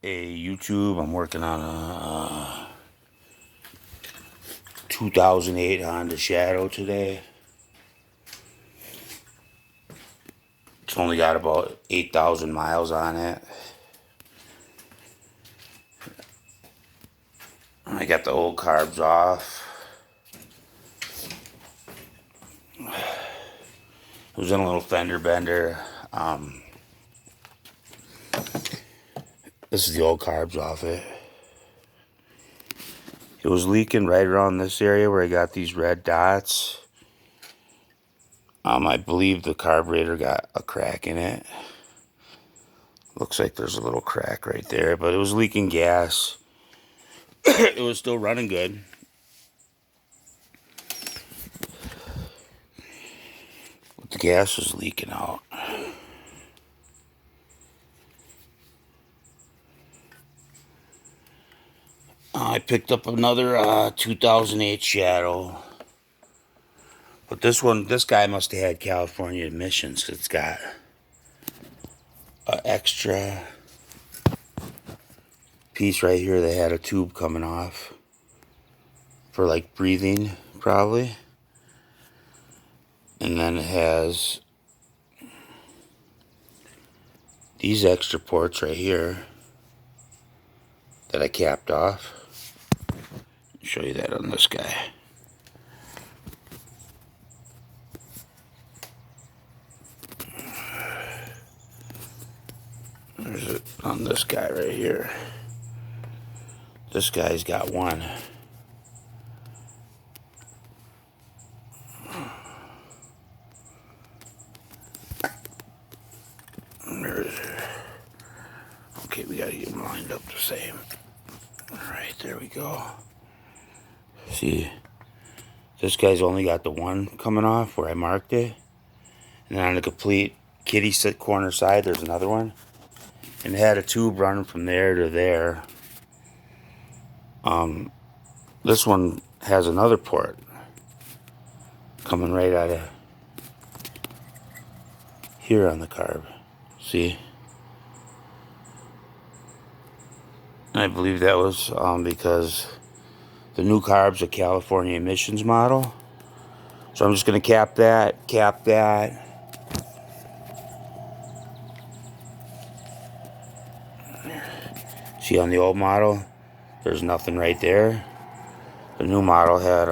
Hey YouTube, I'm working on a 2008 Honda Shadow today. It's only got about 8,000 miles on it. I got the old carbs off. It was in a little fender bender. This is the old carbs off it. It was leaking right around this area where I got these red dots. I believe the carburetor got a crack in it. Looks like there's a little crack right there, but it was leaking gas. It was still running good. But the gas was leaking out. I picked up another 2008 Shadow. But this guy must have had California emissions. It's got an extra piece right here that had a tube coming off for like breathing, probably. And then it has these extra ports right here that I capped off. I'll show you that on this guy. There's it on this guy right here. This guy's got one. Okay, we gotta get them lined up the same. Alright, there we go. See, this guy's only got the one coming off where I marked it. And then on the complete kitty corner side, there's another one. And it had a tube running from there to there. This one has another port coming right out of here on the carb. See? And I believe that was because the new carb's a California emissions model. So I'm just going to cap that. See, on the old model, there's nothing right there. The new model had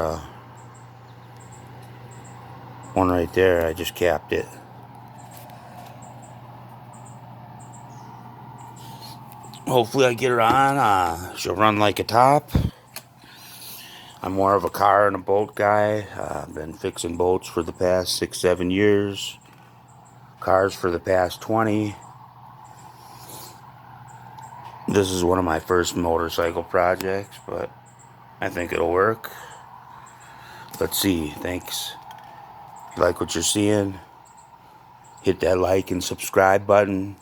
one right there. I just capped it. Hopefully I get her on. She'll run like a top. I'm more of a car and a boat guy. I've been fixing boats for the past 6-7 years. Cars for the past 20. This is one of my first motorcycle projects, but I think it'll work. Let's see. Thanks. If you like what you're seeing, hit that like and subscribe button.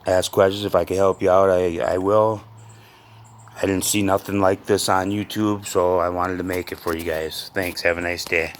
Ask questions. If I can help you out, I will. I didn't see nothing like this on YouTube, so I wanted to make it for you guys. Thanks. Have a nice day.